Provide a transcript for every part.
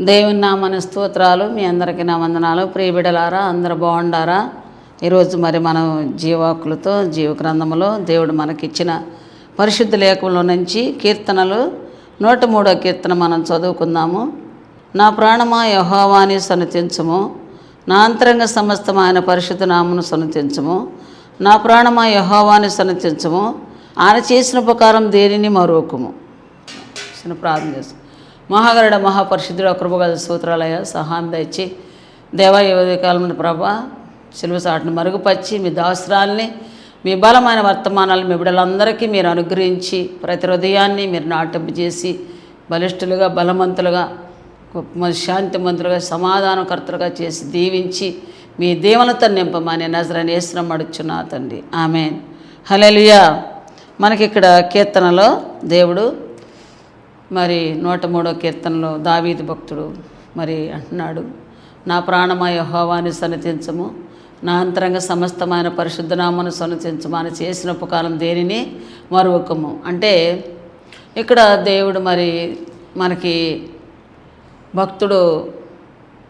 దేవుని నామన స్తోత్రాలు. మీ అందరికీ నా వందనాలు. ప్రియబిడలారా, అందరూ బాగుండారా? ఈరోజు మరి మనం జీవాకులతో జీవ గ్రంథంలో దేవుడు మనకిచ్చిన పరిశుద్ధ లేఖంలో నుంచి కీర్తనలు 103వ కీర్తన మనం చదువుకుందాము. నా ప్రాణమా యెహోవాని సన్నుతించుము, నా అంతరంగ సమస్తం ఆయన పరిశుద్ధ నామమును సన్నుతించుము. నా ప్రాణమా యెహోవాని సన్నుతించుము, ఆయన చేసిన ఉపకారం దేనిని మరువకుము. చిన్న ప్రార్థన చేస్తాం. మహాగరుడ మహాపరిశుద్ధుడు కృపగల స్తోత్రాలయ సహాయం దయచి దేవా యువకాలం ప్రభా సిలువ సాటును మరుగుపరిచి మీ దాసరాల్ని మీ బలమైన వర్తమానాలు మీ బిడ్డలందరికీ మీరు అనుగ్రహించి ప్రతి హృదయాన్ని మీరు నాటింపు చేసి బలిష్ఠులుగా బలవంతులుగా శాంతిమంతులుగా సమాధానకర్తలుగా చేసి దీవించి మీ దీవెనతో నింపమని నజరేయుని యేసునామమున అడుగుచున్నా తండ్రి, ఆమేన్. హల్లెలూయా. మనకి ఇక్కడ కీర్తనలో దేవుడు మరి 103వ కీర్తనలో దావీదు భక్తుడు మరి అంటున్నాడు, నా ప్రాణమా యెహోవాని సన్నుతించుము, నా అంతరంగ సమస్తమైన పరిశుద్ధ నామమును సన్నుతించుము, ఆయన చేసిన ఉపకారం దేనిని మరువకము. అంటే ఇక్కడ దేవుడు మరి మనకి భక్తుడు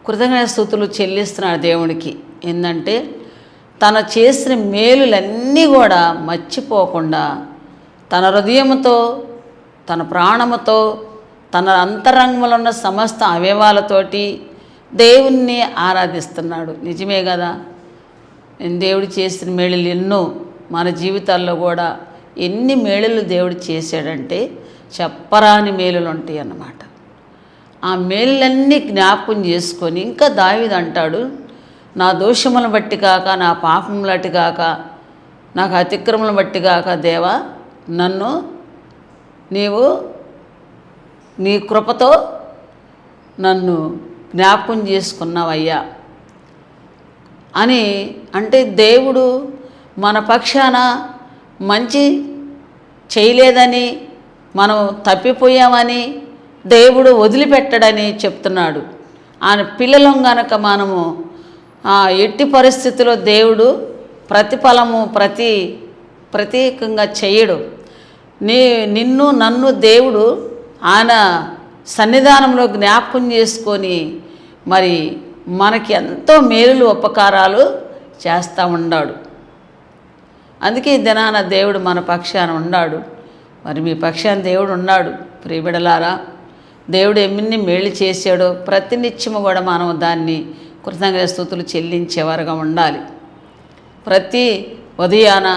కృతజ్ఞతాస్తుతులు చెల్లిస్తున్నాడు దేవునికి. ఏంటంటే తను చేసిన మేలులన్నీ కూడా మర్చిపోకుండా తన హృదయంతో తన ప్రాణముతో తన అంతరంగంలో ఉన్న సమస్త అవయవాలతోటి దేవుణ్ణి ఆరాధిస్తున్నాడు. నిజమే కదా, దేవుడు చేసిన మేలులు ఎన్నో మన జీవితాల్లో కూడా ఎన్ని మేలులు దేవుడు చేశాడంటే చెప్పరాని మేలులు ఉంటాయి అన్నమాట. ఆ మేలులన్నీ జ్ఞాపకం చేసుకొని ఇంకా దావీదు అంటాడు, నా దోషములను బట్టి కాక, నా పాపములను బట్టి కాక, నాకు అతిక్రమలను బట్టి కాక దేవా నన్ను నీవు నీ కృపతో నన్ను జ్ఞాపకం చేసుకున్నావయ్యా అని. అంటే దేవుడు మన పక్షాన మంచి చేయలేదని, మనం తప్పిపోయామని దేవుడు వదిలిపెట్టడని చెప్తున్నాడు. ఆయన పిల్లలం గనక మనము ఎట్టి పరిస్థితిలో దేవుడు ప్రతిఫలము ప్రత్యేకంగా చేయడు. నిన్ను నన్ను దేవుడు ఆయన సన్నిధానంలో జ్ఞాపకం చేసుకొని మరి మనకి ఎంతో మేలులు ఉపకారాలు చేస్తూ ఉన్నాడు. అందుకే ఈ దినాన దేవుడు మన పక్షాన ఉన్నాడు. మరి మీ పక్షాన దేవుడు ఉన్నాడు. ప్రియబిడలారా, దేవుడు ఎన్ని మేలు చేశాడో ప్రతినిత్యము కూడా మనం దాన్ని కృతజ్ఞతాస్తుతులు చెల్లించేవారుగా ఉండాలి. ప్రతి ఉదయాన,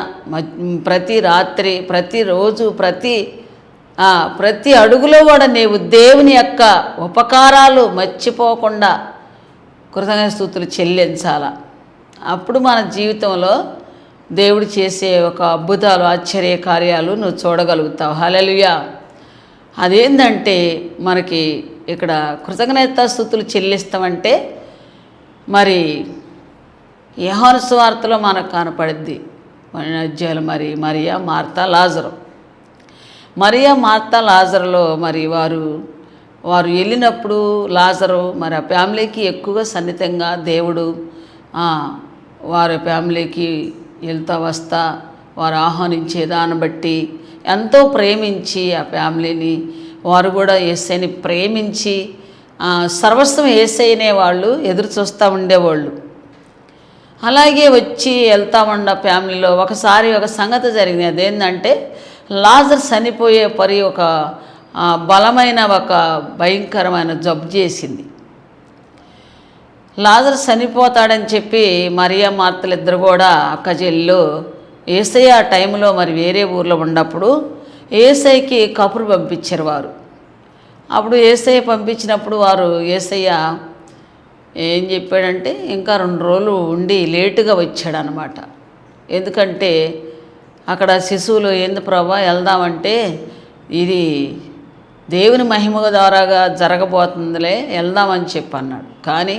ప్రతి రాత్రి, ప్రతిరోజు, ప్రతి అడుగులో కూడా నీవు దేవుని యొక్క ఉపకారాలు మర్చిపోకుండా కృతజ్ఞతాస్తుతులు చెల్లించాల. అప్పుడు మన జీవితంలో దేవుడు చేసే ఒక అద్భుతాలు, ఆశ్చర్య కార్యాలు నువ్వు చూడగలుగుతావు. హల్లెలూయా. అదేంటంటే మనకి ఇక్కడ కృతజ్ఞతాస్తుతులు చెల్లిస్తామంటే మరి యోహాను సువార్తలో మనకు కనపడుద్ది. అధ్యాయులు మరి మరియా, మార్తా, లాజరు. మరియా, మార్తా, లాజరులో మరి వారు వెళ్ళినప్పుడు లాజరు మరి ఆ ఫ్యామిలీకి ఎక్కువగా సన్నిహితంగా దేవుడు వారి ఫ్యామిలీకి వెళ్తా వస్తా వారు ఆహ్వానించే దాన్ని బట్టి ఎంతో ప్రేమించి ఆ ఫ్యామిలీని వారు కూడా యేసయ్యని ప్రేమించి సర్వస్వం యేసయ్యనే వాళ్ళు ఎదురు చూస్తూ ఉండేవాళ్ళు. అలాగే వచ్చి వెళ్తా ఉన్న ఫ్యామిలీలో ఒకసారి ఒక సంగతి జరిగింది. అదేంటంటే లాజర్ చనిపోయే ఒక బలమైన ఒక భయంకరమైన జబ్బు చేసింది. లాజర్ చనిపోతాడని చెప్పి మరియా, మార్తలు ఇద్దరు కూడా అక్క చెల్లెలు యేసయ్య ఆ టైంలో మరి వేరే ఊర్లో ఉన్నప్పుడు యేసయ్యకి కబురు పంపించారు వారు. అప్పుడు యేసయ్య పంపించినప్పుడు వారు యేసయ్య ఏం చెప్పాడంటే ఇంకా 2 రోజులు ఉండి లేటుగా వచ్చాడనమాట. ఎందుకంటే అక్కడ శిశువులు ఏంది ప్రభా వెళ్దామంటే ఇది దేవుని మహిమ ద్వారాగా జరగబోతుందిలే వెళ్దామని చెప్పి అన్నాడు. కానీ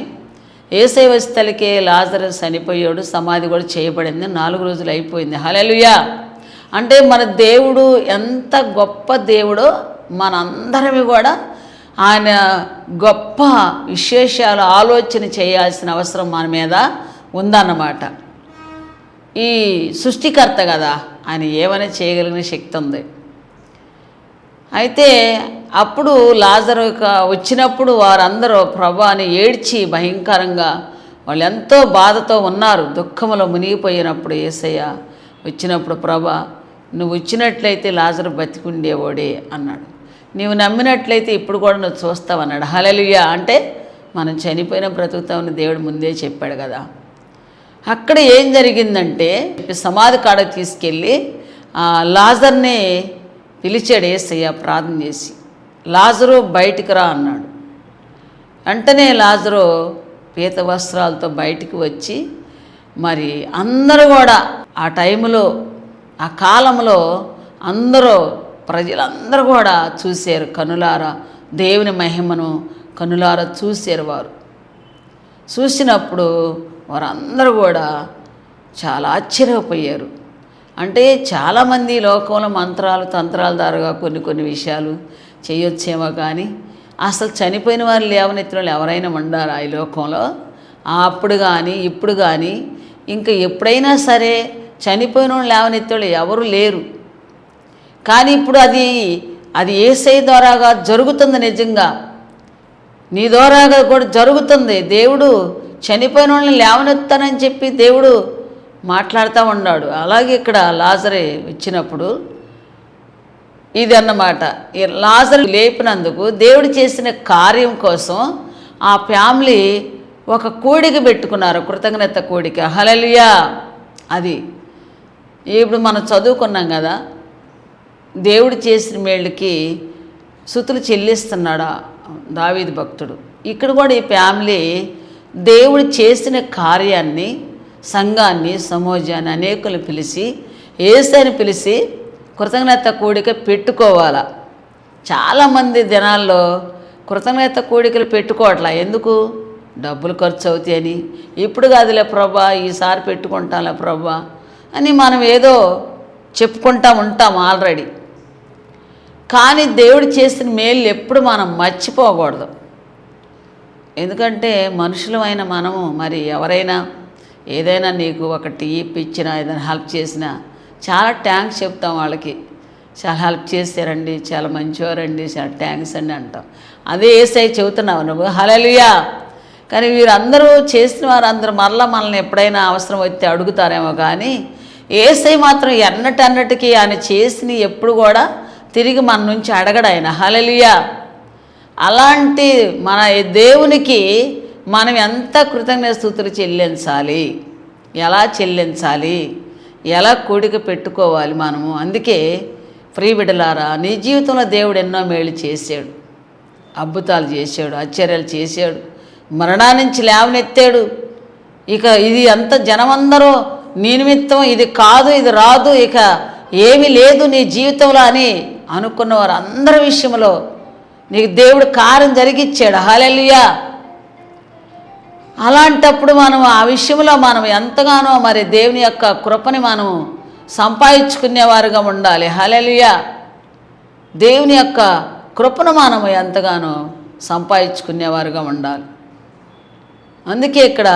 యేసయ్య వచ్చేసరికి లాజరు చనిపోయాడు, సమాధి కూడా చేయబడింది, 4 రోజులు అయిపోయింది. హల్లెలూయా. అంటే మన దేవుడు ఎంత గొప్ప దేవుడో మనందరమే కూడా ఆయన గొప్ప విశేషాలు ఆలోచన చేయాల్సిన అవసరం మన మీద ఉందన్నమాట. ఈ సృష్టికర్త కదా, ఆయన ఏమైనా చేయగలిగిన శక్తి ఉంది. అయితే అప్పుడు లాజరు వచ్చినప్పుడు వారందరూ ప్రభా అని ఏడ్చి భయంకరంగా వాళ్ళు ఎంతో బాధతో ఉన్నారు, దుఃఖంలో మునిగిపోయినప్పుడు యేసయ్య వచ్చినప్పుడు ప్రభా నువ్వు వచ్చినట్లయితే లాజరు బతికుండేవాడే అన్నాడు, నీవు నమ్మినట్లయితే ఇప్పుడు కూడా నువ్వు చూస్తావన్నాడు. హల్లెలూయా. అంటే మనం చనిపోయిన బ్రతుకుతామని దేవుడు ముందే చెప్పాడు కదా. అక్కడ ఏం జరిగిందంటే సమాధి కాడకు తీసుకెళ్ళి లాజర్ని పిలిచాడు యేసయ్య ప్రార్థన చేసి, లాజరు బయటికి రా అన్నాడు. వెంటనే లాజరు పీత వస్త్రాలతో బయటికి వచ్చి మరి అందరూ కూడా ఆ టైంలో ఆ కాలంలో అందరూ ప్రజలందరూ కూడా చూశారు కనులారా, దేవుని మహిమను కనులారా చూశారు. వారు చూసినప్పుడు వారందరూ కూడా చాలా ఆశ్చర్యపోయారు. అంటే చాలామంది లోకంలో మంత్రాలు తంత్రాల ద్వారా కొన్ని విషయాలు చేయొచ్చేమో కానీ అసలు చనిపోయిన వారు లేవనెత్తిన వాళ్ళు ఎవరైనా ఉండారా ఈ లోకంలో? అప్పుడు కానీ ఇప్పుడు కానీ ఇంకా ఎప్పుడైనా సరే చనిపోయిన వాళ్ళు లేవనెత్తే వాళ్ళు ఎవరు లేరు. కానీ ఇప్పుడు అది యేసయ్య ద్వారాగా జరుగుతుంది. నిజంగా నీ ద్వారాగా కూడా జరుగుతుంది. దేవుడు చనిపోయిన వాళ్ళని లేవనెత్తానని చెప్పి దేవుడు మాట్లాడుతూ ఉన్నాడు. అలాగే ఇక్కడ లాజరు వచ్చినప్పుడు ఇది అన్నమాట, ఈ లాజరు లేపినందుకు దేవుడు చేసిన కార్యం కోసం ఆ ఫ్యామిలీ ఒక కోడిక పెట్టుకున్నారు, కృతజ్ఞత కోడిక. హల్లెలూయా. అది ఇప్పుడు మనం చదువుకున్నాం కదా, దేవుడు చేసిన మేళ్ళకి స్తుతులు చెల్లిస్తున్నాడు దావీదు భక్తుడు. ఇక్కడ కూడా ఈ ఫ్యామిలీ దేవుడు చేసిన కార్యాన్ని, సంఘాన్ని, సమాజాన్ని అనేకులు పిలిచి యేసయ్యని పిలిచి కృతజ్ఞత కూడిక పెట్టుకోవాలా. చాలామంది దినాల్లో కృతజ్ఞత కూడికలు పెట్టుకోవట్లా. ఎందుకు? డబ్బులు ఖర్చు అవుతాయని. ఇప్పుడు కాదులే ప్రభా, ఈసారి పెట్టుకుంటాంలే ప్రభా అని మనం ఏదో చెప్పుకుంటా ఉంటాం ఆల్రెడీ. కానీ దేవుడు చేసిన మేలు ఎప్పుడు మనం మర్చిపోకూడదు. ఎందుకంటే మనుషులమైన మనము మరి ఎవరైనా ఏదైనా నీకు ఒక టీ ఇప్పించినా ఏదైనా హెల్ప్ చేసినా చాలా థ్యాంక్స్ చెప్తాం వాళ్ళకి. చాలా హెల్ప్ చేశారండి, చాలా మంచివారండి, చాలా థ్యాంక్స్ అండి అంటాం. అదే యేసయ్య చెబుతున్నావు నువ్వు. హల్లెలూయా. కానీ వీరందరూ చేసిన వారందరూ మరలా మనల్ని ఎప్పుడైనా అవసరం వస్తే అడుగుతారేమో, కానీ యేసయ్య మాత్రం ఎన్నటన్నటికీ ఆయన చేసిన ఎప్పుడు కూడా తిరిగి మన నుంచి అడగడు ఆయన. హల్లెలూయా. అలాంటి మన దేవునికి మనం ఎంత కృతజ్ఞత స్తుతులు చెల్లించాలి, ఎలా చెల్లించాలి, ఎలా కూడిక పెట్టుకోవాలి మనము. అందుకే ప్రియబిడ్డలారా, నీ జీవితంలో దేవుడు ఎన్నో మేలు చేశాడు, అద్భుతాలు చేశాడు, ఆశ్చర్యాలు చేశాడు, మరణా నుంచి లేవనెత్తాడు. ఇక ఇది అంత జనమందరూ నీ నిమిత్తం ఇది కాదు, ఇది రాదు, ఇక ఏమీ లేదు నీ జీవితంలో అని అనుకున్న వారు అందరి విషయంలో నీకు దేవుడు కార్యం జరిగిచ్చాడు. హల్లెలూయా. అలాంటప్పుడు మనం ఆ విషయంలో మనం ఎంతగానో మరి దేవుని యొక్క కృపని మనం సంపాదించుకునేవారుగా ఉండాలి. హల్లెలూయా. దేవుని యొక్క కృపను మనం ఎంతగానో సంపాదించుకునేవారుగా ఉండాలి. అందుకే ఇక్కడ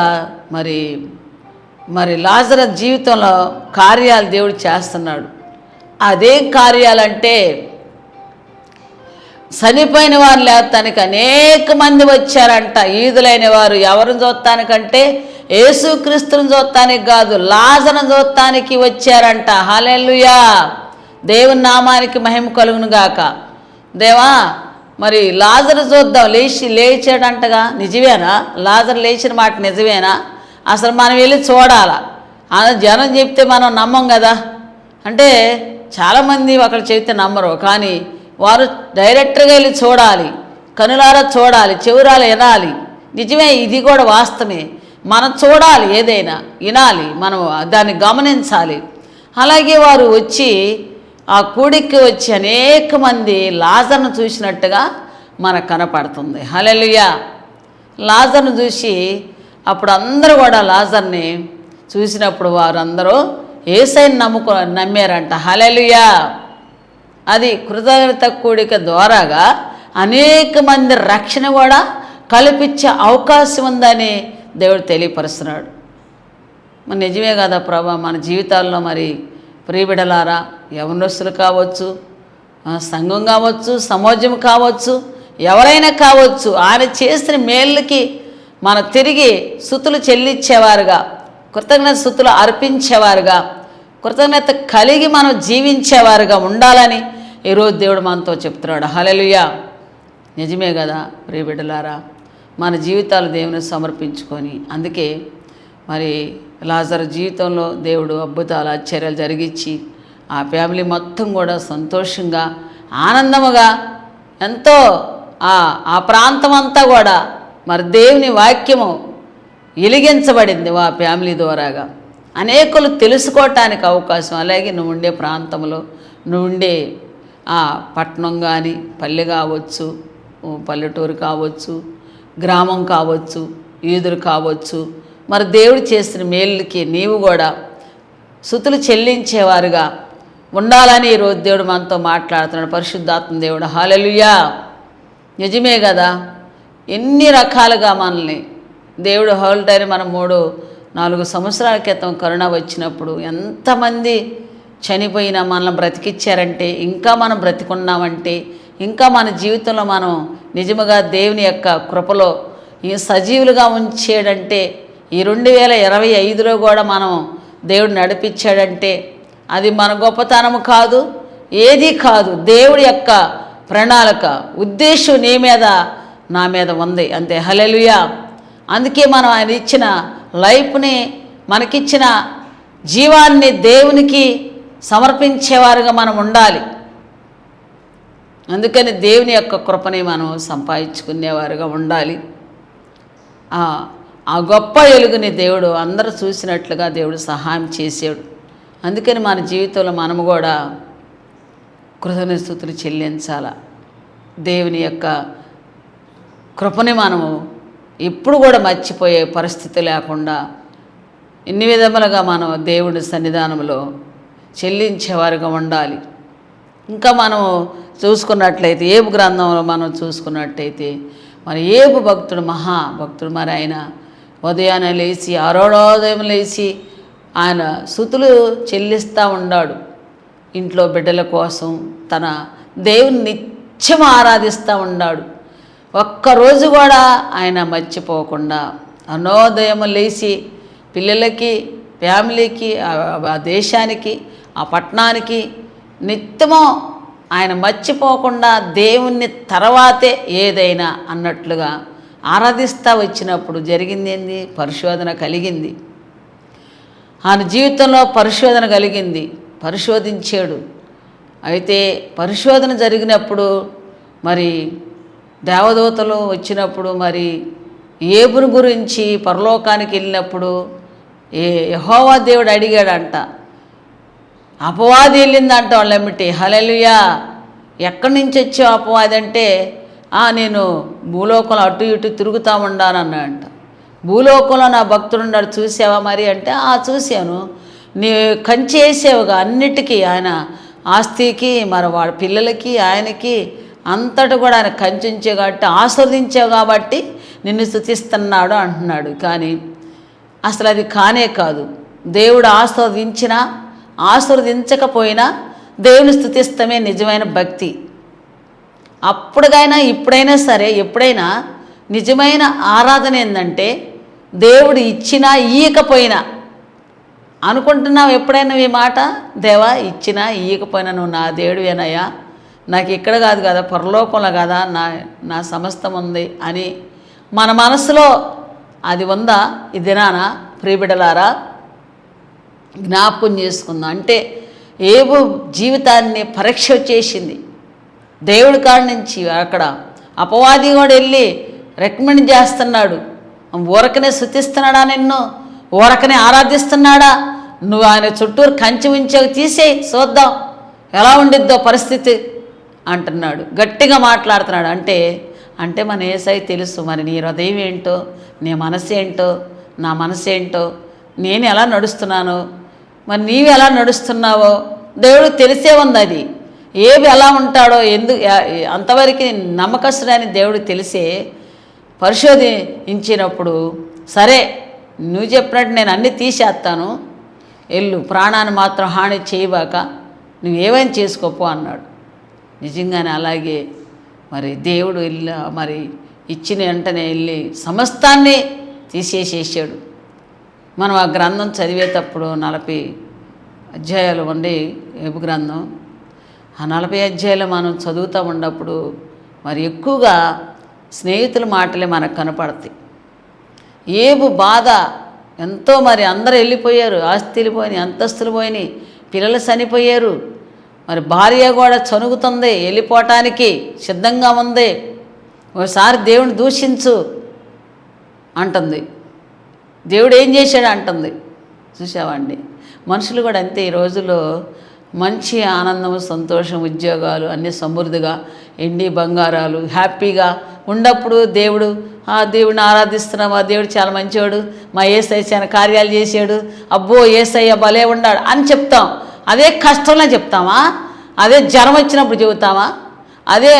మరి లాజరు జీవితంలో కార్యాలు దేవుడు చేస్తున్నాడు. అదేం కార్యాలంటే చనిపోయిన వారు లేవటానికి అనేక మంది వచ్చారంట. ఈదులైన వారు ఎవరిని చూడటానికంటే యేసుక్రీస్తుని చూడటానికి కాదు, లాజరును చూడటానికి వచ్చారంట. హల్లెలూయా. దేవుని నామానికి మహిమ కలుగును గాక. దేవా మరి లాజరు చూద్దాం, లేచాడంటగా, నిజమేనా? లాజరు లేచిన మాట నిజమేనా? అసలు మనం వెళ్ళి చూడాలా? జనం చెప్తే మనం నమ్మం కదా. అంటే చాలామంది ఒకరు చెబితే నమ్మరు, కానీ వారు డైరెక్ట్గా వెళ్ళి చూడాలి, కనులారా చూడాలి, చెవురాలు వినాలి. నిజమే, ఇది కూడా వాస్తవమే. మనం చూడాలి, ఏదైనా వినాలి, మనం దాన్ని గమనించాలి. అలాగే వారు వచ్చి ఆ కూడికి వచ్చి అనేక మంది లాజరును చూసినట్టుగా మనకు కనపడుతుంది. హల్లెలూయా. లాజరును చూసి అప్పుడు అందరూ కూడా లాజరుని చూసినప్పుడు వారందరూ యేసయ్యని నమ్మారంట. హల్లెలూయా. అది కృతజ్ఞత కూడిక ద్వారాగా అనేక మంది రక్షణ కూడా కల్పించే అవకాశం ఉందని దేవుడు తెలియపరుస్తున్నాడు. మరి నిజమే కదా ప్రభా, మన జీవితాల్లో మరి ప్రియబిడలారా, యవనస్తులు కావచ్చు, సంఘం కావచ్చు, సమాజం కావచ్చు, ఎవరైనా కావచ్చు, ఆయన చేసిన మేళ్ళకి మనం తిరిగి స్తుతులు చెల్లించేవారుగా, కృతజ్ఞత స్తుతులు అర్పించేవారుగా, కృతజ్ఞత కలిగి మనం జీవించేవారుగా ఉండాలని ఈరోజు దేవుడు మనతో చెప్తున్నాడు. హల్లెలూయా. నిజమే కదా ప్రియ బిడ్డలారా, మన జీవితాలు దేవుని సమర్పించుకొని, అందుకే మరి లాజరు జీవితంలో దేవుడు అద్భుతాలు ఆశ్చర్యాలు జరిగించి ఆ ఫ్యామిలీ మొత్తం కూడా సంతోషంగా ఆనందముగా ఎంతో ఆ ప్రాంతం అంతా కూడా మరి దేవుని వాక్యము వెలిగించబడింది ఆ ఫ్యామిలీ ద్వారాగా. అనేకులు తెలుసుకోవటానికి అవకాశం. అలాగే నువ్వు ఉండే ప్రాంతంలో, నువ్వు ఉండే పట్టణం కానీ, పల్లె కావచ్చు, పల్లెటూరు కావచ్చు, గ్రామం కావచ్చు, ఈదురు కావచ్చు, మరి దేవుడు చేసిన మేలుకి నీవు కూడా స్తుతులు చెల్లించేవారుగా ఉండాలని ఈరోజు దేవుడు మనతో మాట్లాడుతున్నాడు. పరిశుద్ధాత్మ దేవుడు. హల్లెలూయా. నిజమే కదా, ఎన్ని రకాలుగా మనల్ని దేవుడు హోల్డైన మనం 3-4 సంవత్సరాల క్రితం కరోనా వచ్చినప్పుడు ఎంతమంది చనిపోయినా మనల్ని బ్రతికిచ్చారంటే, ఇంకా మనం బ్రతికున్నామంటే, ఇంకా మన జీవితంలో మనం నిజముగా దేవుని యొక్క కృపలో ఈ సజీవులుగా ఉంచాడంటే, ఈ 2025లో కూడా మనం దేవుడు నడిపించాడంటే అది మన గొప్పతనము కాదు, ఏది కాదు. దేవుడి యొక్క ప్రణాళిక, ఉద్దేశం నీ మీద నా మీద ఉంది అంతే. హల్లెలూయా. అందుకే మనం ఆయన ఇచ్చిన లైఫ్ని, మనకిచ్చిన జీవాన్ని దేవునికి సమర్పించేవారుగా మనం ఉండాలి. అందుకని దేవుని యొక్క కృపని మనం సంపాదించుకునేవారుగా ఉండాలి. ఆ గొప్ప వెలుగుని దేవుడు అందరూ చూసినట్లుగా దేవుడు సహాయం చేసాడు. అందుకని మన జీవితంలో మనము కూడా కృతజ్ఞత స్తుతులు చెల్లించాల. దేవుని యొక్క కృపని మనము ఎప్పుడు కూడా మర్చిపోయే పరిస్థితి లేకుండా ఎన్ని విధములుగా మనం దేవుడి సన్నిధానంలో చెల్లించేవారుగా ఉండాలి. ఇంకా మనం చూసుకున్నట్లయితే ఏబు గ్రంథంలో మనం చూసుకున్నట్టయితే మరి ఏబు భక్తుడు, మహాభక్తుడు. మరి ఆయన ఉదయాన్నే లేచి, అరుణోదయం లేచి ఆయన స్తుతులు చెల్లిస్తూ ఉన్నాడు. ఇంట్లో బిడ్డల కోసం తన దేవుని నిత్యం ఆరాధిస్తూ ఉన్నాడు. ఒక్కరోజు కూడా ఆయన మర్చిపోకుండా అరుణోదయం లేచి పిల్లలకి, ఫ్యామిలీకి, ఆ దేశానికి, ఆ పట్టణానికి నిత్యము ఆయన మర్చిపోకుండా దేవుణ్ణి తర్వాతే ఏదైనా అన్నట్లుగా ఆరాధిస్తూ వచ్చినప్పుడు జరిగింది ఏంది? పరిశోధన కలిగింది. ఆయన జీవితంలో పరిశోధన కలిగింది. పరిశోధించాడు. అయితే పరిశోధన జరిగినప్పుడు మరి దేవదూతలు వచ్చినప్పుడు మరి ఏబుని గురించి పరలోకానికి వెళ్ళినప్పుడు యెహోవా దేవుడు అడిగాడంట. అపవాది వెళ్ళిందంట వాళ్ళెమ్మటి. హల్లెలూయా. ఎక్కడి నుంచి వచ్చావు అపవాది అంటే, నేను భూలోకంలో అటు ఇటు తిరుగుతూ ఉన్నానన్నాడంట. భూలోకంలో నా భక్తుడు ఉన్నాడు చూసావా మరి అంటే, చూశాను. నీ కంచి వేసావుగా అన్నిటికీ, ఆయన ఆస్తికి, మరి వాళ్ళ పిల్లలకి, ఆయనకి అంతటా కూడా ఆయన కంచుంచే కాబట్టి, ఆస్వాదించావు కాబట్టి నిన్ను స్తుతిస్తున్నాడు అంటున్నాడు. కానీ అసలు అది కానే కాదు. దేవుడు ఆస్వాదించినా ఆశీర్వదించకపోయినా దేవుని స్తుతిస్తమే నిజమైన భక్తి. అప్పుడుగైనా ఇప్పుడైనా సరే, ఎప్పుడైనా నిజమైన ఆరాధన ఏంటంటే దేవుడు ఇచ్చినా ఇయ్యకపోయినా. అనుకుంటున్నావు ఎప్పుడైనా ఈ మాట? దేవా ఇచ్చినా ఇయ్యకపోయినా నువ్వు నా దేవుడివేనయ్యా, నాకు ఇక్కడ కాదు కదా పరలోకంలో కదా నా సమస్తం ఉంది అని మన మనసులో అది ఉందా? ఈ దినాన ప్రియబిడ్డలారా జ్ఞాపకం చేసుకుందాం. అంటే ఏబు జీవితాన్ని పరీక్ష చేసింది. దేవుడి కాడి నుంచి అక్కడ అపవాది కూడా వెళ్ళి రికమెండ్ చేస్తున్నాడు. ఊరకనే స్తుతిస్తున్నాడా, నిన్ను ఊరకనే ఆరాధిస్తున్నాడా, నువ్వు ఆయన చుట్టూరు కంచి ఉంచావు, తీసేయి చూద్దాం ఎలా ఉండిద్దో పరిస్థితి అంటున్నాడు. గట్టిగా మాట్లాడుతున్నాడు. అంటే మన యేసయ్య తెలుసు మరి నీ హృదయం ఏంటో, నీ మనసు ఏంటో, నా మనసు ఏంటో, నేను ఎలా నడుస్తున్నాను, మరి నీవు ఎలా నడుస్తున్నావో దేవుడు తెలిసే ఉంది. అది ఏవి ఎలా ఉంటాడో అంతవరకు నమ్మకస్తుడని దేవుడు తెలిసే పరిశోధించినప్పుడు, సరే నువ్వు చెప్పినట్టు నేను అన్నీ తీసేస్తాను, వెళ్ళు, ప్రాణాన్ని మాత్రం హాని చేయబాక, నువ్వేమైనా చేసుకోపో అన్నాడు. నిజంగానే అలాగే మరి దేవుడు మరి ఇచ్చిన వెంటనే వెళ్ళి సమస్తాన్ని తీసేసేసాడు. మనం ఆ గ్రంథం చదివేటప్పుడు 40 అధ్యాయాలు ఉండి ఏబు గ్రంథం, ఆ 40 అధ్యాయాలు మనం చదువుతూ ఉన్నప్పుడు మరి ఎక్కువగా స్నేహితుల మాటలే మనకు కనపడతాయి. ఏబు బాధ ఎంతో, మరి అందరూ వెళ్ళిపోయారు, ఆస్తులు పోయినాయి, అంతస్తులు పోయినాయి, పిల్లలు చనిపోయారు, మరి భార్య కూడా చనుగుతుంది, వెళ్ళిపోవటానికి సిద్ధంగా ఉంది. ఒకసారి దేవుని దూషించు అంటుంది, దేవుడు ఏం చేశాడు అంటుంది. చూసావండి, మనుషులు కూడా అంతే. ఈ రోజుల్లో మంచి ఆనందం, సంతోషం, ఉద్యోగాలు అన్నీ సమృద్ధిగా, ఎండి బంగారాలు, హ్యాపీగా ఉన్నప్పుడు దేవుడిని ఆరాధిస్తున్నాం, ఆ దేవుడు చాలా మంచివాడు, మా యేసయ్య చాలా కార్యాలు చేశాడు, అబ్బో యేసయ్య భలే ఉన్నాడు అని చెప్తాం. అదే కష్టంలో చెప్తామా? అదే జ్వరం వచ్చినప్పుడు చెబుతామా? అదే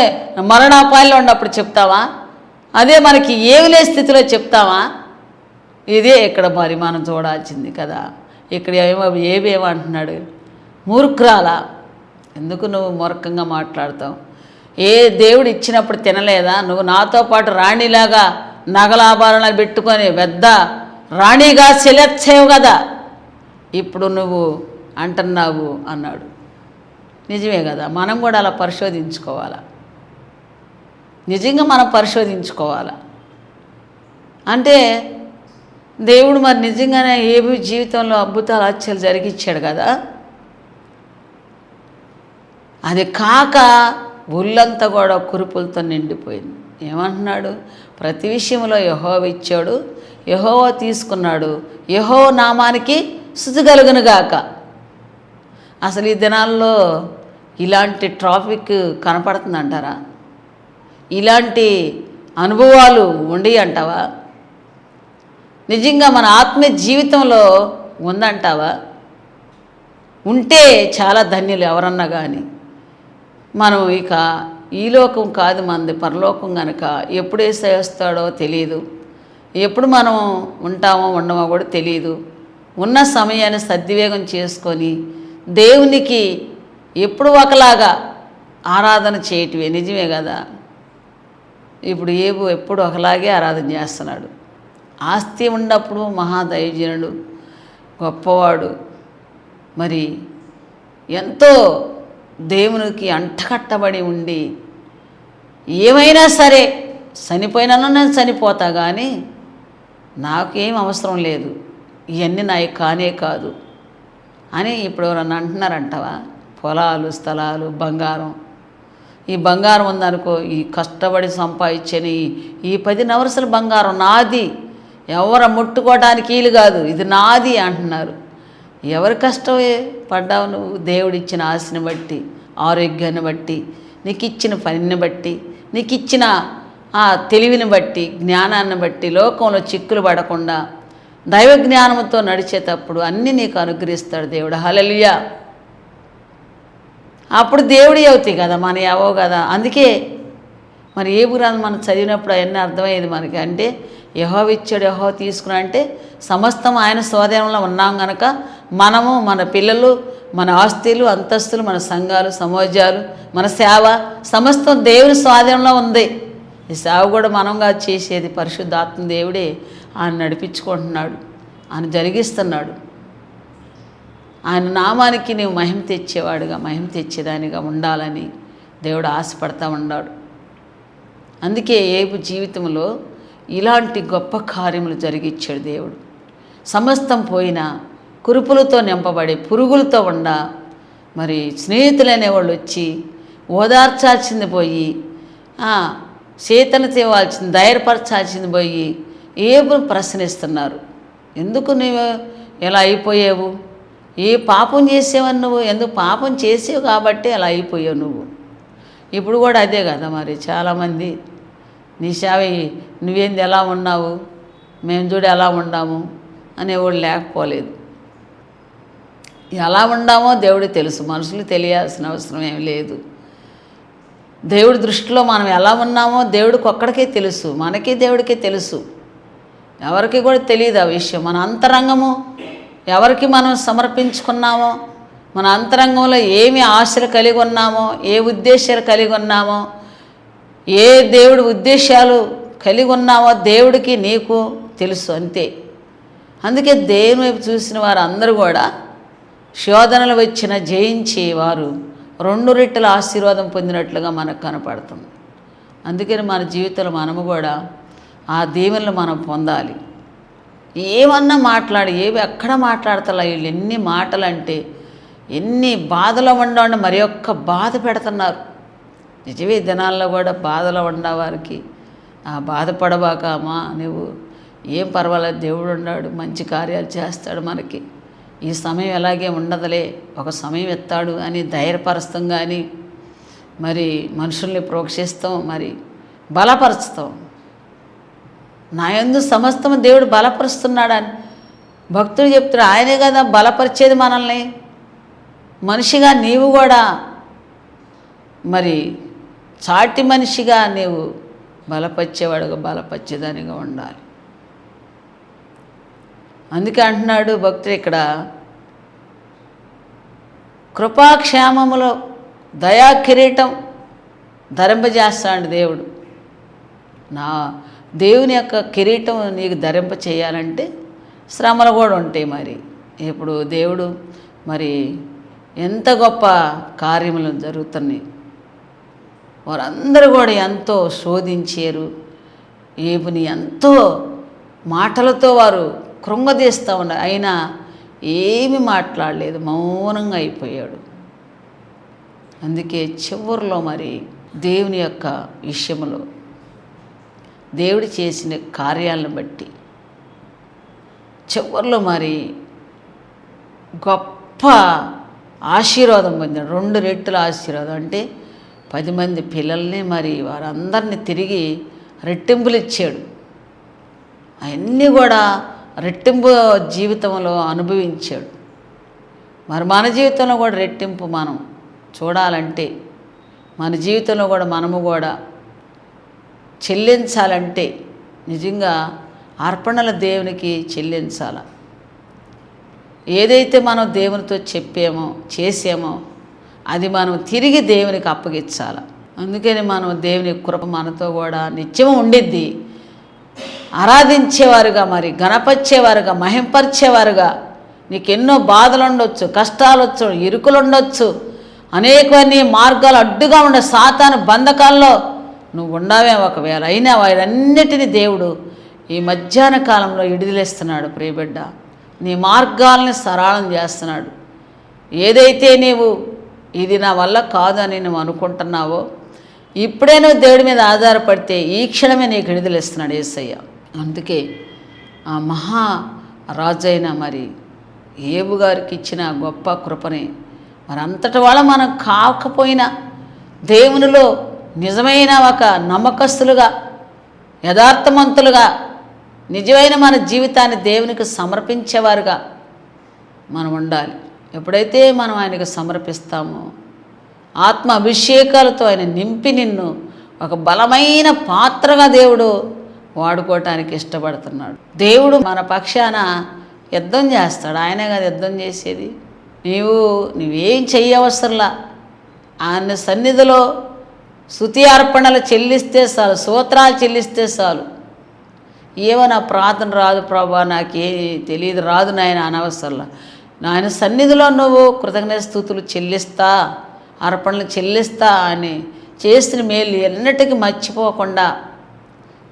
మరణాపాయంలో ఉన్నప్పుడు చెప్తామా? అదే మనకి ఏమిలే స్థితిలో చెప్తామా? ఇదే ఇక్కడ మరి మనం చూడాల్సింది కదా. ఇక్కడ ఏమేమంటున్నాడు, మూర్ఖురాలా, ఎందుకు నువ్వు మూర్ఖంగా మాట్లాడతావు? ఏ దేవుడు ఇచ్చినప్పుడు తినలేదా? నువ్వు నాతో పాటు రాణిలాగా నగలాభరణాలు పెట్టుకొని పెద్ద రాణిగా సెలెక్చేవు కదా, ఇప్పుడు నువ్వు అంటున్నావు అన్నాడు. నిజమే కదా, మనం కూడా అలా పరిశోధించుకోవాలా, నిజంగా మనం పరిశోధించుకోవాలా. అంటే దేవుడు మరి నిజంగానే ఏబు జీవితంలో అద్భుతాలు ఆశ్చర్యాలు జరిగించాడు కదా. అది కాక ఒళ్ళంతా కూడా కురుపులతో నిండిపోయింది. ఏమంటున్నాడు, ప్రతి విషయంలో యెహోవా ఇచ్చాడు, యెహోవా తీసుకున్నాడు, యెహోవా నామానికి స్తుతి కలుగునుగాక. అసలు ఈ దినాల్లో ఇలాంటి ట్రాఫిక్ కనపడుతుందంటారా? ఇలాంటి అనుభవాలు ఉండి అంటావా? నిజంగా మన ఆత్మీయ జీవితంలో ఉందంటావా? ఉంటే చాలా ధన్యులు ఎవరన్నా కానీ. మనం ఇక ఈ లోకం కాదు మనది, పరలోకం కనుక ఎప్పుడు వస్తాడో తెలియదు, ఎప్పుడు మనం ఉంటామో ఉండమో కూడా తెలియదు. ఉన్న సమయాన్ని సద్వినియోగం చేసుకొని దేవునికి ఎప్పుడు ఒకలాగా ఆరాధన చేయటమే. నిజమే కదా. ఇప్పుడు ఏబు ఎప్పుడు ఒకలాగే ఆరాధన చేస్తున్నాడు. ఆస్తి ఉన్నప్పుడు మహాదైవజనుడు, గొప్పవాడు, మరి ఎంతో దేవునికి అంటకట్టబడి ఉండి ఏమైనా సరే చనిపోయినాను నేను చనిపోతా కానీ నాకేం అవసరం లేదు, ఇవన్నీ నాయి కానే కాదు అని ఇప్పుడు ఎవరన్నా అంటున్నారంటావా? పొలాలు, స్థలాలు, బంగారం, ఈ బంగారం ఉందనుకో, ఈ కష్టపడి సంపాదించని ఈ 10 నవరసల బంగారం నాది, ఎవరు ముట్టుకోవడానికి వీలు కాదు, ఇది నాది అంటున్నారు. ఎవరి కష్టమే పడ్డావు నువ్వు? దేవుడిచ్చిన ఆశని బట్టి, ఆరోగ్యాన్ని బట్టి, నీకు ఇచ్చిన పనిని బట్టి, నీకు ఇచ్చిన ఆ తెలివిని బట్టి, జ్ఞానాన్ని బట్టి, లోకంలో చిక్కులు పడకుండా దైవ జ్ఞానంతో నడిచేటప్పుడు అన్నీ నీకు అనుగ్రహిస్తాడు దేవుడు. హల్లెలూయా. అప్పుడు దేవుడి అవుతాయి కదా, మన ఏవో కదా. అందుకే మరి ఏబు గ్రంథం మనం చదివినప్పుడు అవన్నీ అర్థమయ్యేది మనకి. అంటే యెహోవా ఇచ్చాడు, యెహోవా తీసుకున్నా అంటే సమస్తం ఆయన స్వాధీనంలో ఉన్నాం కనుక మనము, మన పిల్లలు, మన ఆస్తులు, అంతస్తులు, మన సంఘాలు, సమాజాలు, మన సేవ సమస్తం దేవుని స్వాధీనంలో ఉంది. ఈ సేవ కూడా మనంగా చేసేది పరిశుద్ధాత్మ దేవుడే ఆయన నడిపించుకుంటున్నాడు, ఆయన జరిగిస్తున్నాడు. ఆయన నామానికి నీవు మహిమ తెచ్చేవాడుగా, మహిమ తెచ్చేదానిగా ఉండాలని దేవుడు ఆశపడతా ఉన్నాడు. అందుకే ఏబు జీవితంలో ఇలాంటి గొప్ప కార్యములు జరిగించాడు దేవుడు. సమస్తం పోయినా కురుపులతో నింపబడి పురుగులతో ఉండ మరి స్నేహితులనే వాళ్ళు వచ్చి ఓదార్చాల్సింది పోయి, చేతన తేవాల్సింది, ధైర్యపరచాల్సింది పోయి ఏబును ప్రశ్నిస్తున్నారు. ఎందుకు నువ్వు ఎలా అయిపోయావు? ఏ పాపం చేసేవని నువ్వు? ఎందుకు పాపం చేసేవు కాబట్టి అలా అయిపోయావు నువ్వు. ఇప్పుడు కూడా అదే కదా మరి. చాలామంది నీ సేవ నువ్వేంది ఎలా ఉన్నావు, మేము చూడు ఎలా ఉండాము అనేవాడు లేకపోలేదు. ఎలా ఉండామో దేవుడికి తెలుసు, మనుషులు తెలియాల్సిన అవసరం ఏం లేదు. దేవుడి దృష్టిలో మనం ఎలా ఉన్నామో దేవుడికి ఒక్కడికే తెలుసు, మనకి దేవుడికే తెలుసు. ఎవరికి కూడా తెలియదు ఆ విషయం. మన అంతరంగము ఎవరికి మనం సమర్పించుకున్నామో మన అంతరంగంలో ఏమి ఆశలు కలిగి ఉన్నామో, ఏ ఉద్దేశాలు కలిగి ఉన్నామో, ఏ దేవుడి ఉద్దేశాలు కలిగి ఉన్నామో దేవుడికి నీకు తెలుసు అంతే. అందుకే దేవుని వైపు చూసిన వారు అందరూ కూడా శోధనలు వచ్చిన జయించి వారు 2 రెట్టల ఆశీర్వాదం పొందినట్లుగా మనకు కనపడుతుంది. అందుకని మన జీవితంలో మనము కూడా ఆ దీవెనలు మనం పొందాలి. ఏమన్నా మాట్లాడి ఎక్కడ మాట్లాడతలా వీళ్ళు ఎన్ని మాటలు అంటే, ఎన్ని బాధలో ఉండవాడిని మరి ఒక్క బాధ పెడుతున్నారు. నిజమే, దినాల్లో కూడా బాధలో ఉండవారికి ఆ బాధపడబాకమ్మా, నువ్వు ఏం పర్వాలేదు, దేవుడు ఉన్నాడు, మంచి కార్యాలు చేస్తాడు, మనకి ఈ సమయం ఎలాగే ఉండదులే, ఒక సమయం ఎత్తాడు అని ధైర్యపరుస్తాం. కానీ మరి మనుషుల్ని ప్రోక్షిస్తాం, మరి బలపరుస్తాం. నా యందు సమస్తము దేవుడు బలపరుస్తున్నాడని భక్తుడు చెప్తాడు. ఆయనే కదా బలపరిచేది మనల్ని. మనిషిగా నీవు కూడా మరి చాటి మనిషిగా నీవు బలపరిచేవాడుగా, బలపరిచేదానిగా ఉండాలి. అందుకే అంటున్నాడు భక్తుడు ఇక్కడ, కృపాక్షేమములో దయా కిరీటం ధరింపజేస్తాడు దేవుడు. నా దేవుని యొక్క కిరీటం నీకు ధరింప చేయాలంటే శ్రమలు కూడా ఉంటాయి. మరి ఇప్పుడు దేవుడు మరి ఎంత గొప్ప కార్యములు జరుగుతున్నాయి. వారందరూ కూడా ఎంతో శోధించారు. ఏబుని ఎంతో మాటలతో వారు కృంగదీస్తూ ఉన్నారు. అయినా ఏమి మాట్లాడలేదు, మౌనంగా అయిపోయాడు. అందుకే చివరిలో మరి దేవుని యొక్క విషయంలో దేవుడు చేసిన కార్యాలను బట్టి చివరిలో మరి గొప్ప ఆశీర్వాదం పొందాడు. 2 రెట్టల ఆశీర్వాదం అంటే 10 మంది పిల్లల్ని మరి వారందరినీ తిరిగి రెట్టింపులు ఇచ్చాడు. అవన్నీ కూడా రెట్టింపు జీవితంలో అనుభవించాడు. మరి మన జీవితంలో కూడా రెట్టింపు మనం చూడాలంటే, మన జీవితంలో కూడా మనము కూడా చెల్లించాలంటే నిజంగా అర్పణలు దేవునికి చెల్లించాల. ఏదైతే మనం దేవునితో చెప్పామో చేసామో అది మనం తిరిగి దేవునికి అప్పగించాల. అందుకని మనం దేవుని కృప మనతో కూడా నిత్యం ఉండిద్ది. ఆరాధించేవారుగా, మరి గణపరిచేవారుగా, మహింపరిచేవారుగా. నీకు ఎన్నో బాధలు ఉండొచ్చు, కష్టాలు వచ్చు, ఇరుకులు ఉండొచ్చు, అనేకన్ని మార్గాలు అడ్డుగా ఉండే సాతాను బంధకాల్లో నువ్వు ఉండవే ఒకవేళ. అయినా వారన్నిటినీ దేవుడు ఈ మధ్యాహ్న కాలంలో విడుదలేస్తున్నాడు. ప్రియబిడ్డ, నీ మార్గాల్ని సరళం చేస్తున్నాడు. ఏదైతే నీవు ఇది నా వల్ల కాదని నువ్వు అనుకుంటున్నావో, ఇప్పుడే నువ్వు దేవుడి మీద ఆధారపడితే ఈ క్షణమే నీకు విడుదలిస్తున్నాడు యేసయ్య. అందుకే ఆ మహా రాజైన మరి ఏబు గారికి ఇచ్చిన గొప్ప కృపని మరి అంతటి వాళ్ళ మనం కాకపోయినా దేవునిలో నిజమైన ఒక నమ్మకస్తులుగా, యథార్థవంతులుగా, నిజమైన మన జీవితాన్ని దేవునికి సమర్పించేవారుగా మనం ఉండాలి. ఎప్పుడైతే మనం ఆయనకు సమర్పిస్తామో ఆత్మ అభిషేకాలతో ఆయన నింపి నిన్ను ఒక బలమైన పాత్రగా దేవుడు వాడుకోవటానికి ఇష్టపడుతున్నాడు. దేవుడు మన పక్షాన యుద్ధం చేస్తాడు. ఆయనే కదా యుద్ధం చేసేది. నువ్వేం చెయ్యవసరంలా. ఆయన సన్నిధిలో స్తుతి అర్పణలు చెల్లిస్తే చాలు, స్తోత్రాలు చెల్లిస్తే చాలు. ఏమో నా ప్రార్థన రాదు ప్రభా, నాకే తెలియదు, రాదు నాయన అనవసరంలా. నాయన సన్నిధిలో నువ్వు కృతజ్ఞత స్తుతులు చెల్లిస్తా, అర్పణలు చెల్లిస్తా అని చేసిన మేలు ఎన్నటికీ మర్చిపోకుండా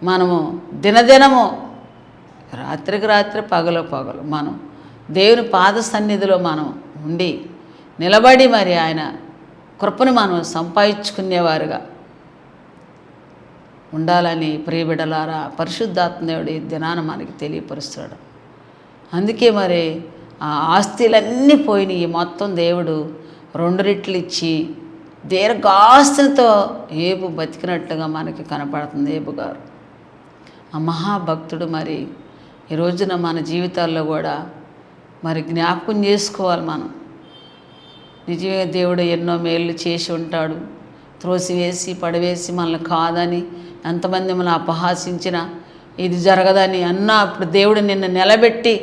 మనము దినదినము, రాత్రికి రాత్రి, పగలు పగలు మనం దేవుని పాద సన్నిధిలో మనం ఉండి నిలబడి మరి ఆయన కృపను మనం సంపాదించుకునేవారుగా ఉండాలని ప్రియబిడ్డలారా పరిశుద్ధాత్మదేవుడు ఈ దినాన మనకి తెలియపరుస్తాడు. అందుకే మరి ఆ ఆస్తులన్నీ పోయినాయి. మొత్తం దేవుడు 2 రెట్లు ఇచ్చి దీర్ఘాస్తులతో ఏబు బతికినట్లుగా మనకి కనపడుతుంది. ఏబు గారు ఆ మహాభక్తుడు. మరి ఈ రోజున మన జీవితాల్లో కూడా మరి జ్ఞాపకం చేసుకోవాలి. మనం నిజమే దేవుడు ఎన్నో మేళ్ళు చేసి ఉంటాడు. త్రోసివేసి పడవేసి మనల్ని కాదని ఎంతమంది మనల్ని అపహాసించినా, ఇది జరగదని అన్నా, అప్పుడు దేవుడు నిన్ను నిలబెట్టి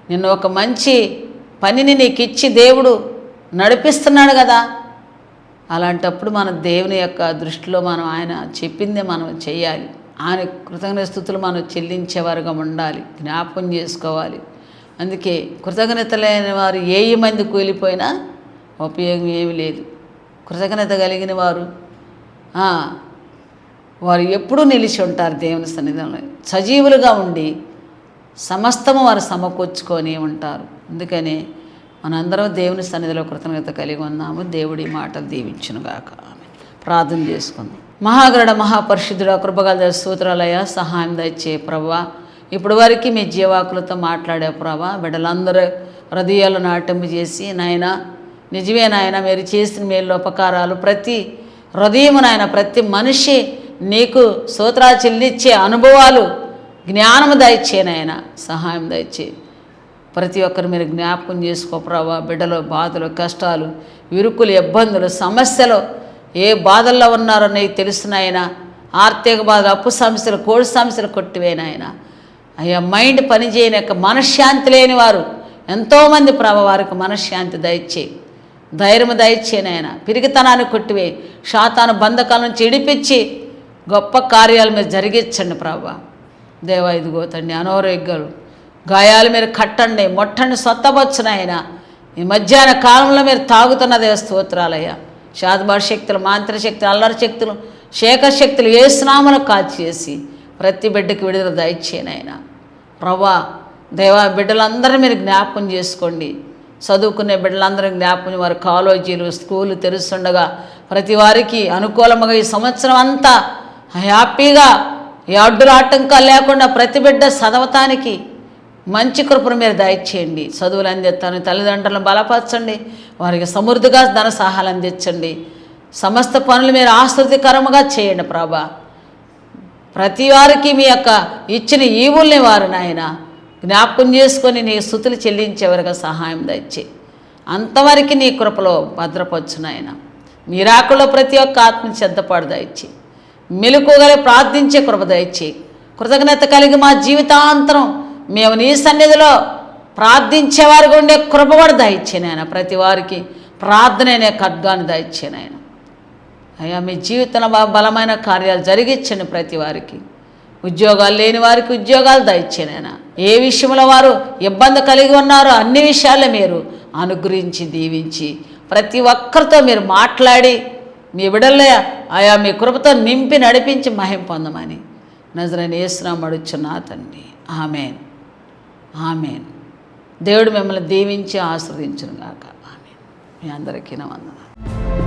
నిన్ను ఒక మంచి పనిని నీకు ఇచ్చి దేవుడు నడిపిస్తున్నాడు కదా. అలాంటప్పుడు మన దేవుని యొక్క దృష్టిలో మనం ఆయన చెప్పిందే మనం చేయాలి. ఆయన కృతజ్ఞతాస్తుతులు మనం చెల్లించేవారుగా ఉండాలి, జ్ఞాపకం చేసుకోవాలి. అందుకే కృతజ్ఞత లేని వారు 1000 మంది కూలిపోయినా ఉపయోగం ఏమీ లేదు. కృతజ్ఞత కలిగిన వారు వారు ఎప్పుడూ నిలిచి ఉంటారు దేవుని సన్నిధిలో, సజీవులుగా ఉండి సమస్తము వారు సమకూర్చుకొని ఉంటారు. అందుకని మనందరం దేవుని సన్నిధిలో కృతజ్ఞత కలిగి ఉన్నాము. దేవుడి మాటలు దీవించునుగాక. ప్రార్థన చేసుకుందాం. మహాగరుడ మహాపరిశుద్ధుడ కృపగల స్తోత్రాలయ, సహాయం దయచే ప్రభువా. ఇప్పుడు వరకు మీ జీవాకులతో మాట్లాడే ప్రభా, బిడ్డలందరూ హృదయాలు నాటింపు చేసి నాయన నిజమే నాయన మీరు చేసిన మేలు ఉపకారాలు ప్రతి హృదయము నాయన ప్రతి మనిషి నీకు స్తోత్రాలు చెల్లించే అనుభవాలు జ్ఞానము దయచే నాయన, సహాయం దయచే. ప్రతి ఒక్కరు మీరు జ్ఞాపకం చేసుకో ప్రభా. బిడ్డలు బాధలు కష్టాలు విరుకులు ఇబ్బందులు సమస్యలు ఏ బాధల్లో ఉన్నారో నీకు తెలుసునాయన. ఆర్థిక బాధలు అప్పు సమస్యలు కోడి సమస్యలు కొట్టివేనాయన. అయ్యా మైండ్ పనిచేయని యొక్క మనశ్శాంతి లేని వారు ఎంతోమంది ప్రభా, వారికి మనశ్శాంతి దయచే, ధైర్యం దయచేనాయన. పిరిగితనాన్ని కొట్టివే, శాతాను బంధకాల నుంచి ఇడిపించి గొప్ప కార్యాలు మీరు జరిగించండి ప్రభా. దేవా ఇదిగో తండ్రి అనారోగ్యాలు గాయాలు మీరు కట్టండి, మొట్టండి, సొత్తపచ్చునాయన. ఈ మధ్యాహ్న కాలంలో మీరు తాగుతున్నదే స్తోత్రాలయ్యా. శాతభాష శక్తులు, మాంత్రిక శక్తులు, అల్లరి శక్తులు, శేఖర శక్తులు ఏ స్నామను కాల్చేసి ప్రతి బిడ్డకి విడుదల దయచేనైనా ప్రభా. దేవా బిడ్డలందరూ మీరు జ్ఞాపకం చేసుకోండి. చదువుకునే బిడ్డలందరూ జ్ఞాపకం, వారి కాలేజీలు స్కూళ్ళు తెరుస్తుండగా ప్రతి వారికి అనుకూలంగా ఈ సంవత్సరం అంతా హ్యాపీగా ఈ అడ్డుల ఆటంకాలు లేకుండా ప్రతి బిడ్డ చదవటానికి మంచి కృపను మీరు దయచేయండి. చదువులు అందిస్తాను, తల్లిదండ్రులను బలపరచండి, వారికి సమృద్ధిగా ధన సహాయాలు అందించండి. సమస్త పనులు మీరు ఆసక్తికరముగా చేయండి ప్రభా. ప్రతి వారికి మీ యొక్క ఇచ్చిన ఈవుల్ని వారు నాయన జ్ఞాపకం చేసుకొని నీ స్తుతులు చెల్లించేవారుగా సహాయం దయచే. అంతవరకు నీ కృపలో భద్రపరచు నాయన. మీరాకుల్లో ప్రతి ఒక్క ఆత్మని సిద్ధపాటు దయచి మెలకువగల ప్రార్థించే కృప దయచి. కృతజ్ఞత కలిగి మా జీవితాంతరం మేము నీ సన్నిధిలో ప్రార్థించేవారికి ఉండే కృప కూడా దయచేనాయన. ప్రతి వారికి ప్రార్థన అనే ఖడ్గాన్ని దయచేనాయన. అయ్యా మీ జీవితంలో బలమైన కార్యాలు జరిగించండి. ప్రతి వారికి ఉద్యోగాలు లేని వారికి ఉద్యోగాలు దయచేనాయన. ఏ విషయంలో వారు ఇబ్బంది కలిగి ఉన్నారో అన్ని విషయాల్లో మీరు అనుగ్రహించి దీవించి ప్రతి ఒక్కరితో మీరు మాట్లాడి మీ బిడ్డలే ఆయా మీ కృపతో నింపి నడిపించి మహిమ పొందమని నజరేయుడైన యేసు నామమున అడుగుచున్నా తండ్రి. ఆమేన్, ఆమేన్. దేవుడు మిమ్మల్ని దీవించి ఆశీర్వదించును గాక. ఆమేన్. మీ అందరికీ వందనాలు.